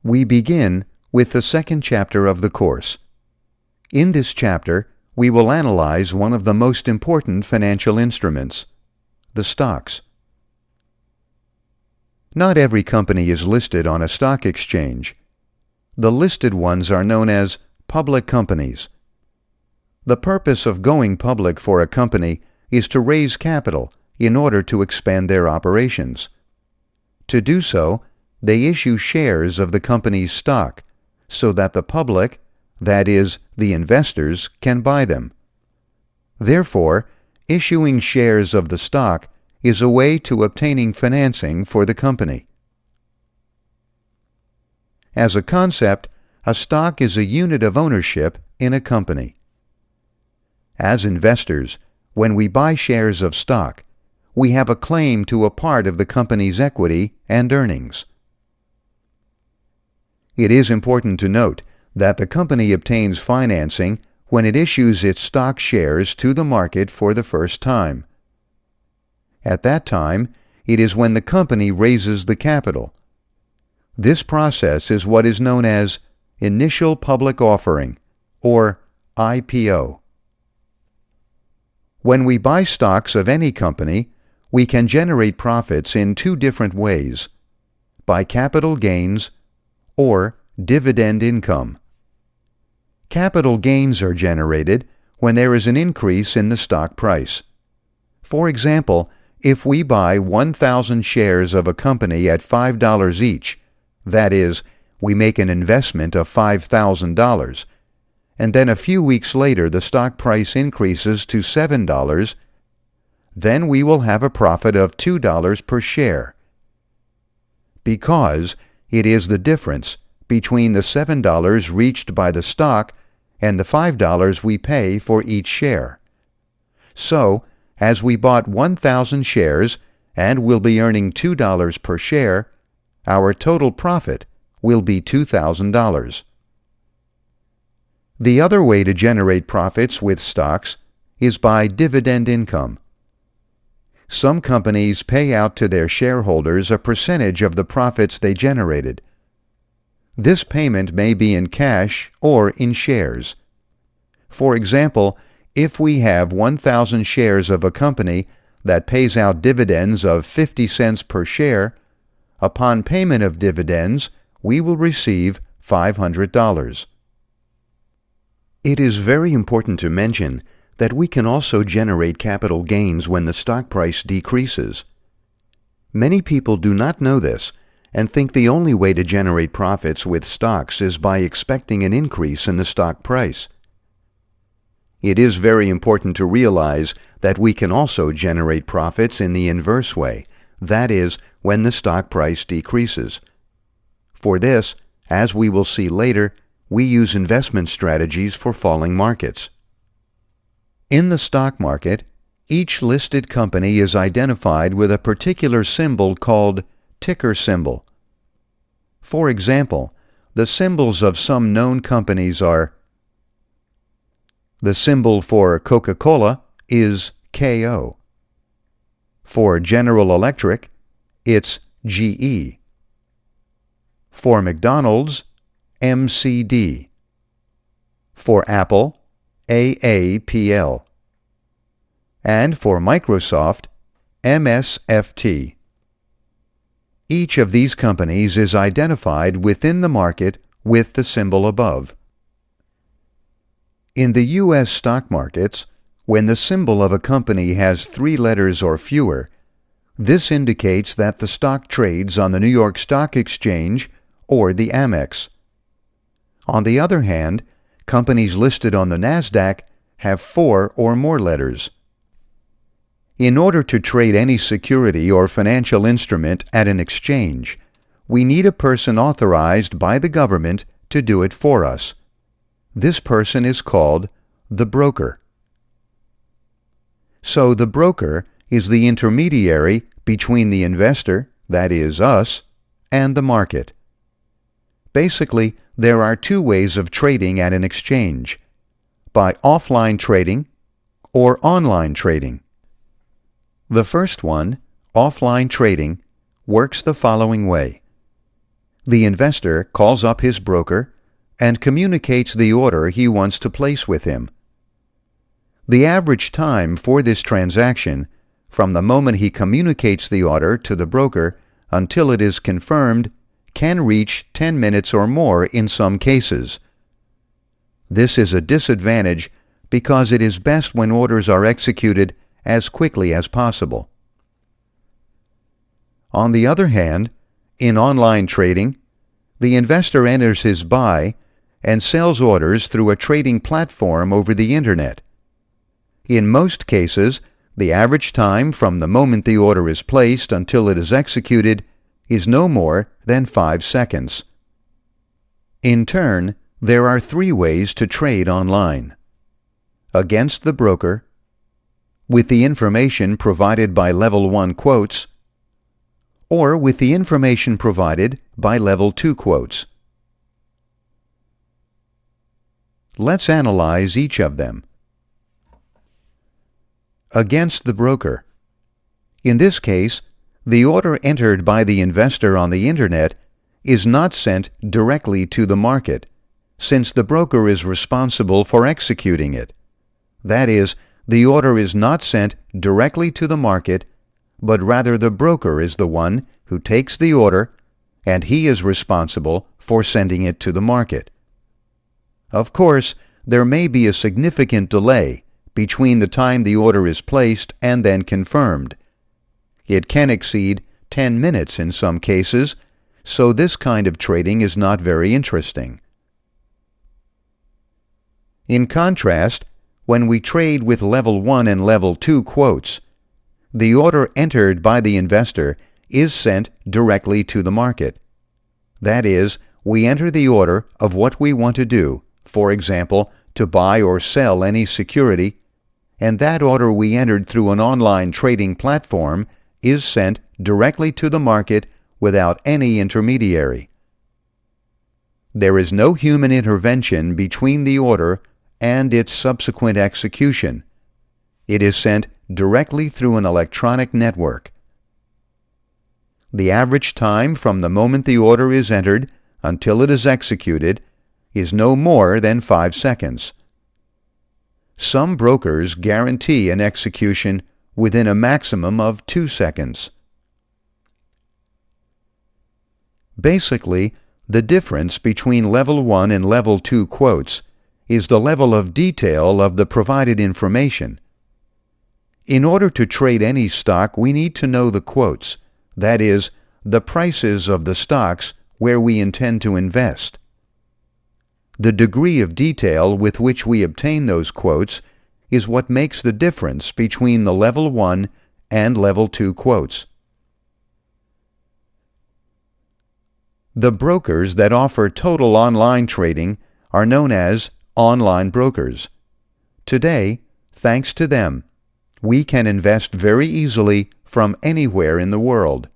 We begin with the second chapter of the course. In this chapter, we will analyze one of the most important financial instruments, the stocks. Not every company is listed on a stock exchange. The listed ones are known as public companies. The purpose of going public for a company is to raise capital in order to expand their operations. To do so, they issue shares of the company's stock so that the public, that is, the investors, can buy them. Therefore, issuing shares of the stock is a way to obtaining financing for the company. As a concept, a stock is a unit of ownership in a company. As investors, when we buy shares of stock, we have a claim to a part of the company's equity and earnings. It is important to note that the company obtains financing when it issues its stock shares to the market for the first time. At that time, it is when the company raises the capital. This process is what is known as initial public offering, or IPO. When we buy stocks of any company, we can generate profits in two different ways: by capital gains or dividend income. Capital gains are generated when there is an increase in the stock price. For example, if we buy 1,000 shares of a company at $5 each, that is, we make an investment of $5,000, and then a few weeks later the stock price increases to $7, then we will have a profit of $2 per share. Because it is the difference between the $7 reached by the stock and the $5 we pay for each share. So, as we bought 1,000 shares and will be earning $2 per share, our total profit will be $2,000. The other way to generate profits with stocks is by dividend income. Some companies pay out to their shareholders a percentage of the profits they generated. This payment may be in cash or in shares. For example, if we have 1,000 shares of a company that pays out dividends of 50 cents per share, upon payment of dividends, we will receive $500. It is very important to mention that we can also generate capital gains when the stock price decreases. Many people do not know this and think the only way to generate profits with stocks is by expecting an increase in the stock price. It is very important to realize that we can also generate profits in the inverse way, that is, when the stock price decreases. For this, as we will see later, we use investment strategies for falling markets. In the stock market, each listed company is identified with a particular symbol called ticker symbol. For example, the symbols of some known companies are: the symbol for Coca-Cola is KO. For General Electric, it's GE. For McDonald's, MCD. For Apple, AAPL. And for Microsoft, MSFT. Each of these companies is identified within the market with the symbol above. In the U.S. stock markets, when the symbol of a company has 3 letters or fewer, this indicates that the stock trades on the New York Stock Exchange or the Amex. On the other hand, companies listed on the NASDAQ have 4 or more letters. In order to trade any security or financial instrument at an exchange, we need a person authorized by the government to do it for us. This person is called the broker. So the broker is the intermediary between the investor, that is us, and the market. Basically, there are 2 ways of trading at an exchange: by offline trading or online trading. The first one, offline trading, works the following way. The investor calls up his broker and communicates the order he wants to place with him. The average time for this transaction, from the moment he communicates the order to the broker until it is confirmed, can reach 10 minutes or more in some cases. This is a disadvantage because it is best when orders are executed as quickly as possible. On the other hand, in online trading, the investor enters his buy and sells orders through a trading platform over the Internet. In most cases, the average time from the moment the order is placed until it is executed is no more than 5 seconds. In turn, there are 3 ways to trade online: against the broker, with the information provided by Level 1 quotes, or with the information provided by Level 2 quotes. Let's analyze each of them. Against the broker. In this case, the order entered by the investor on the Internet is not sent directly to the market, since the broker is responsible for executing it. That is, the order is not sent directly to the market, but rather the broker is the one who takes the order, and he is responsible for sending it to the market. Of course, there may be a significant delay between the time the order is placed and then confirmed. It can exceed 10 minutes in some cases, so this kind of trading is not very interesting. In contrast, when we trade with Level 1 and Level 2 quotes, the order entered by the investor is sent directly to the market. That is, we enter the order of what we want to do, for example, to buy or sell any security, and that order we entered through an online trading platform is sent directly to the market without any intermediary. There is no human intervention between the order and its subsequent execution. It is sent directly through an electronic network. The average time from the moment the order is entered until it is executed is no more than 5 seconds. Some brokers guarantee an execution within a maximum of 2 seconds. Basically, the difference between Level 1 and Level 2 quotes is the level of detail of the provided information. In order to trade any stock, we need to know the quotes, that is, the prices of the stocks where we intend to invest. The degree of detail with which we obtain those quotes is what makes the difference between the Level 1 and Level 2 quotes. The brokers that offer total online trading are known as online brokers. Today, thanks to them, we can invest very easily from anywhere in the world.